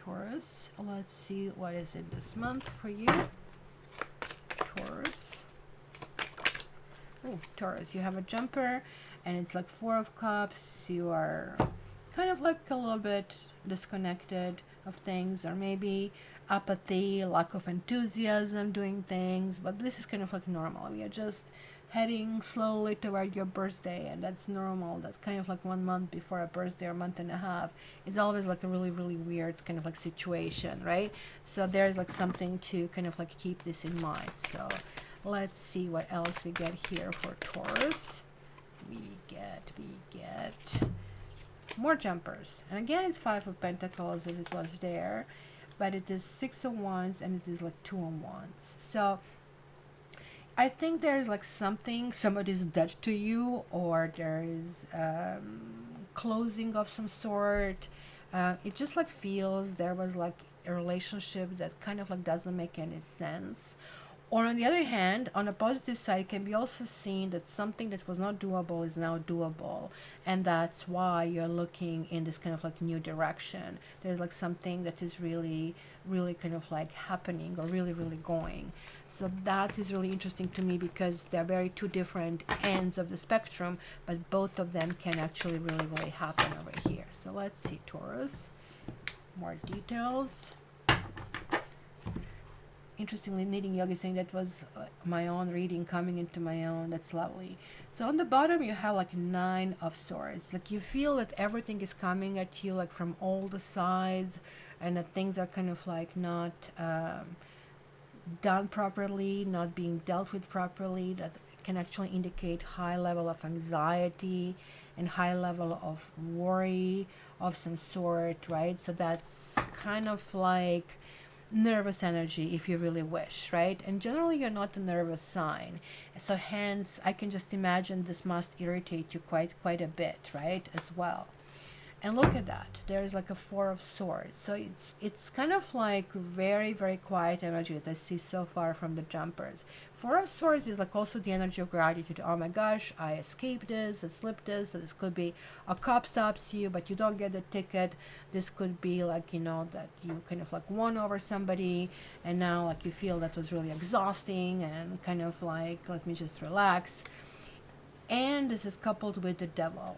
Taurus. Let's see what is in this month for you. Taurus. Oh, Taurus, you have a jumper and it's like Four of Cups. You are kind of like a little bit disconnected of things, or maybe apathy, lack of enthusiasm doing things, but this is kind of like normal. We are just heading slowly toward your birthday, and that's normal. That's kind of like 1 month before a birthday or month and a half. It's always like a really, really weird kind of like situation, right? So there's like something to kind of like keep this in mind. So let's see what else we get here for Taurus. We get more jumpers. And again, it's Five of Pentacles as it was there, but it is Six of Wands and it is like Two of Wands. So I think there's like something, somebody's dead to you, or there is closing of some sort. It just like feels there was like a relationship that kind of like doesn't make any sense. Or on the other hand, on a positive side, it can be also seen that something that was not doable is now doable. And that's why you're looking in this kind of like new direction. There's like something that is really, really kind of like happening, or really, really going. So that is really interesting to me, because they're very two different ends of the spectrum, but both of them can actually really, really happen over here. So let's see, Taurus, more details. Interestingly, Knitting Yogi saying that was my own reading coming into my own. That's lovely. So on the bottom you have like Nine of Swords. Like you feel that everything is coming at you like from all the sides, and that things are kind of like not done properly, not being dealt with properly. That can actually indicate high level of anxiety and high level of worry of some sort, right? So that's kind of like nervous energy, if you really wish, right? And generally you're not a nervous sign, so hence I can just imagine this must irritate you quite a bit, right, as well. And look at that, there's like a Four of Swords. So it's kind of like very, very quiet energy that I see so far from the jumpers. Four of Swords is like also the energy of gratitude. Oh my gosh, I escaped this, I slipped this. So this could be a cop stops you, but you don't get the ticket. This could be like, you know, that you kind of like won over somebody, and now like you feel that was really exhausting, and kind of like, let me just relax. And this is coupled with the Devil.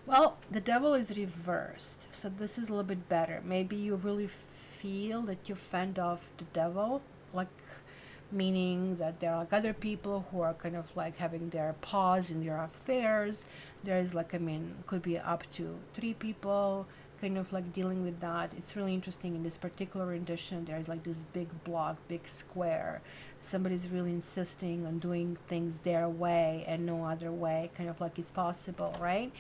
Well, the Devil is reversed, so this is a little bit better. Maybe you really feel that you fend off the devil, like meaning that there are like other people who are kind of like having their paws in their affairs. There is like, I mean, could be up to 3 people kind of like dealing with that. It's really interesting in this particular rendition. There's like this big block, big square. Somebody's really insisting on doing things their way and no other way, kind of like it's possible, right?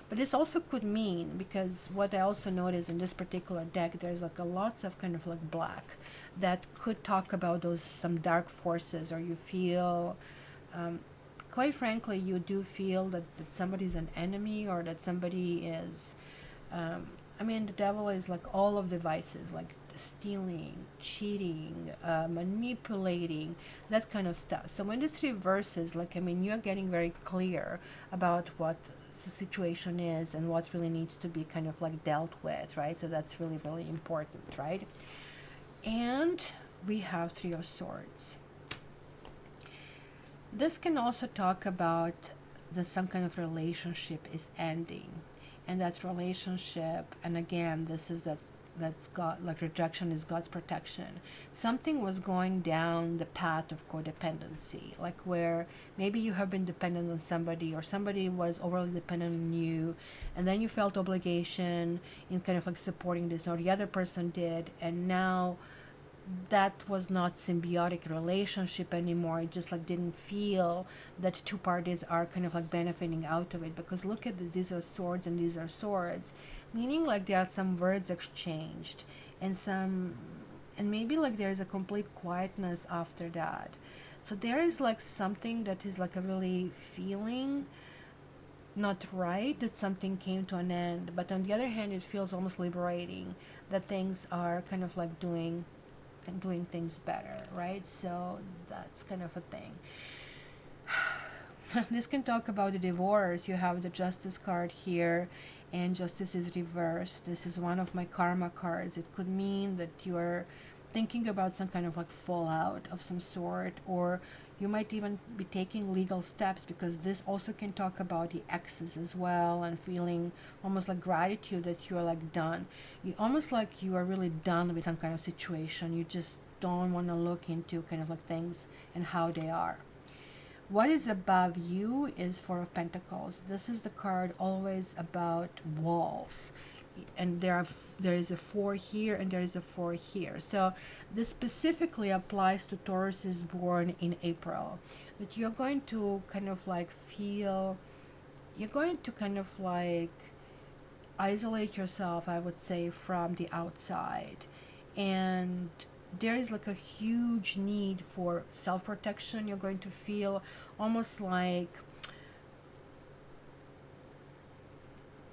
But this also could mean, because what I also noticed in this particular deck, there's like a lots of kind of like black that could talk about those some dark forces, or you feel, quite frankly, you do feel that somebody's an enemy, or that somebody is, I mean, the devil is like all of the vices, like stealing, cheating, manipulating, that kind of stuff. So when this reverses, like, I mean, you're getting very clear about what the situation is and what really needs to be kind of like dealt with, right? So that's really, really important, right? And we have Three of Swords. This can also talk about that some kind of relationship is ending, and that relationship, and again, this is that's God, like rejection is God's protection. Something was going down the path of codependency, like where maybe you have been dependent on somebody, or somebody was overly dependent on you, and then you felt obligation in kind of like supporting this, or the other person did, and now that was not symbiotic relationship anymore. It just like didn't feel that two parties are kind of like benefiting out of it, because look at this, these are swords and these are swords, meaning like there are some words exchanged, and some, and maybe like there's a complete quietness after that. So there is like something that is like a really feeling not right, that something came to an end, but on the other hand it feels almost liberating, that things are kind of like doing things better, right? So that's kind of a thing. This can talk about the divorce. You have the Justice card here, and justice is reversed. This is one of my karma cards. It could mean that you are thinking about some kind of like fallout of some sort, or you might even be taking legal steps, because this also can talk about the exes as well, and feeling almost like gratitude that you're like done. You almost like you are really done with some kind of situation. You just don't want to look into kind of like things and how they are. What is above you is Four of Pentacles. This is the card always about walls, and there is a 4 here and there is a 4 here. So this specifically applies to Tauruses born in April. That you're going to kind of like feel, you're going to kind of like isolate yourself, I would say, from the outside. And there is like a huge need for self-protection. You're going to feel almost like,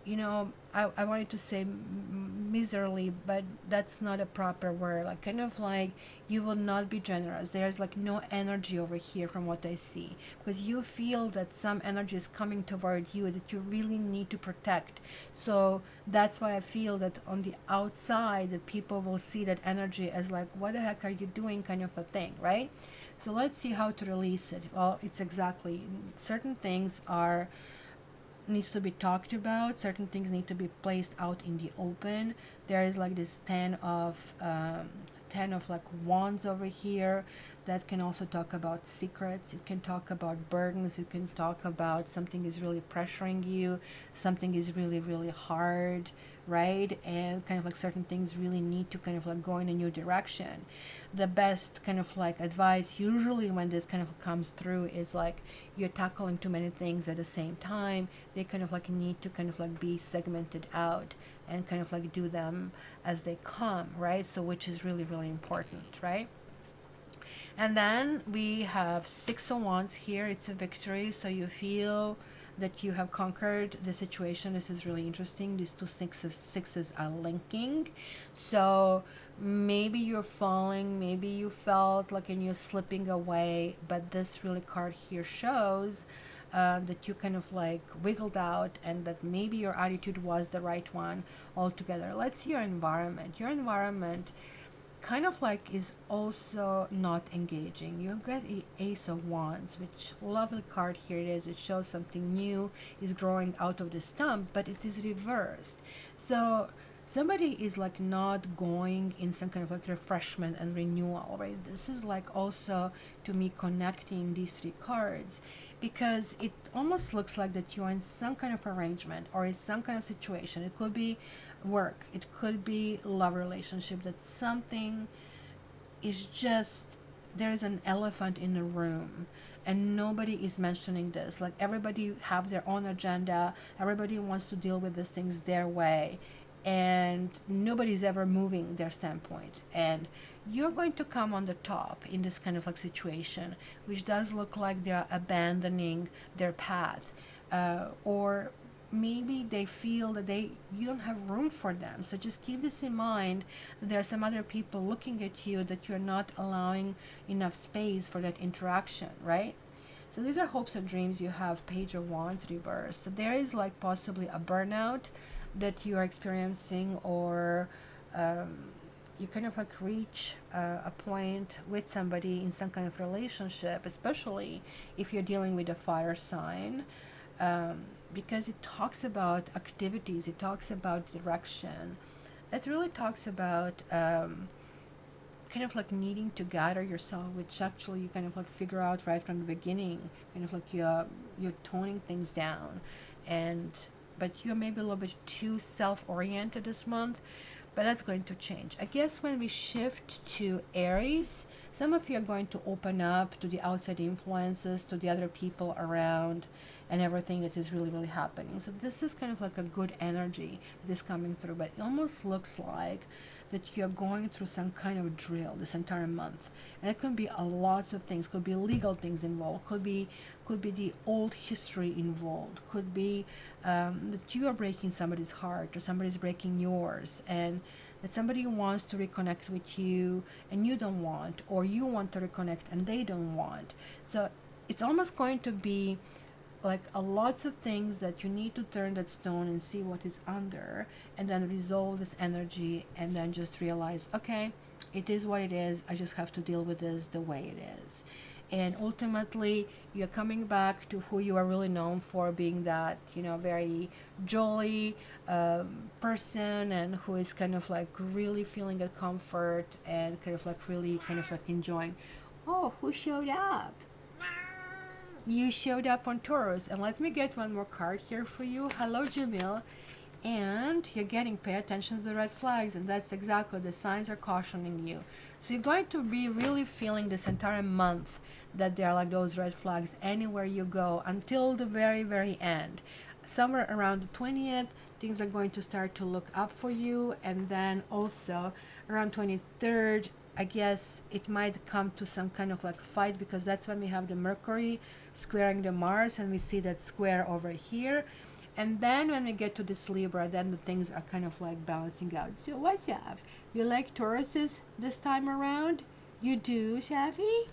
you know, I wanted to say miserly, but that's not a proper word. Like kind of like you will not be generous. There's like no energy over here from what I see, because you feel that some energy is coming toward you that you really need to protect. So that's why I feel that on the outside that people will see that energy as like, what the heck are you doing, kind of a thing, right? So let's see how to release it. Well, it's exactly, certain things are needs to be talked about. Certain things need to be placed out in the open. There is like this 10 of like wands over here. That can also talk about secrets. It can talk about burdens. It can talk about something is really pressuring you, something is really really hard, right? And kind of like certain things really need to kind of like go in a new direction. The best kind of like advice usually when this kind of comes through is like, you're tackling too many things at the same time. They kind of like need to kind of like be segmented out and kind of like do them as they come, right? So which is really really important, right? And then we have 6 of Wands here. It's a victory. So you feel that you have conquered the situation. This is really interesting. These two sixes are linking. So maybe you're falling, maybe you felt like and you're slipping away, but this really card here shows that you kind of like wiggled out, and that maybe your attitude was the right one altogether. Let's see your environment. Your environment kind of like is also not engaging. You get a Ace of Wands, which lovely card here it is. It shows something new is growing out of the stump, but it is reversed. So somebody is like not going in some kind of like refreshment and renewal, right? This is like also to me connecting these 3 cards, because it almost looks like that you're in some kind of arrangement or in some kind of situation. It could be work, it could be love relationship, that something is just, there is an elephant in the room and nobody is mentioning this. Like everybody have their own agenda, everybody wants to deal with these things their way, and nobody's ever moving their standpoint. And you're going to come on the top in this kind of like situation, which does look like they're abandoning their path, or maybe they feel that you don't have room for them. So just keep this in mind, that there are some other people looking at you, that you're not allowing enough space for that interaction, right? So these are hopes and dreams. You have Page of Wands reversed. So there is like possibly a burnout that you are experiencing, or you kind of like reach a point with somebody in some kind of relationship, especially if you're dealing with a fire sign, because it talks about activities, it talks about direction, it really talks about kind of like needing to gather yourself, which actually you kind of like figure out right from the beginning, kind of like you're toning things down, and but you're maybe a little bit too self-oriented this month, but that's going to change. I guess when we shift to Aries, some of you are going to open up to the outside influences, to the other people around, and everything that is really, really happening. So this is kind of like a good energy that is coming through, but it almost looks like that you're going through some kind of drill this entire month. And it could be a lots of things, could be legal things involved, could be the old history involved, could be that you are breaking somebody's heart or somebody's breaking yours, and that somebody wants to reconnect with you and you don't want, or you want to reconnect and they don't want. So it's almost going to be like a lots of things that you need to turn that stone and see what is under, and then resolve this energy, and then just realize, okay, it is what it is. I just have to deal with this the way it is. And ultimately, you're coming back to who you are really known for, being that, you know, very jolly person, and who is kind of like really feeling a comfort and kind of like really kind of like enjoying. Oh, who showed up? You showed up on Taurus. And let me get one more card here for you. Hello, Jamil. And you're getting, pay attention to the red flags, and that's exactly, the signs are cautioning you. So you're going to be really feeling this entire month that there are like those red flags anywhere you go until the very, very end. Somewhere around the 20th, things are going to start to look up for you, and then also around 23rd, I guess it might come to some kind of like fight, because that's when we have the Mercury squaring the Mars, and we see that square over here. And then when we get to this Libra, then the things are kind of like balancing out. So what's up? You like Tauruses this time around? You do, Shafi?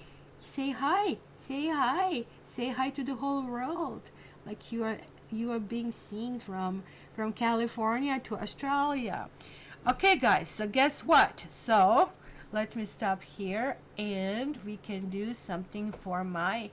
Say hi. Say hi. Say hi to the whole world. Like you are being seen from California to Australia. Okay, guys. So guess what? So let me stop here, and we can do something for my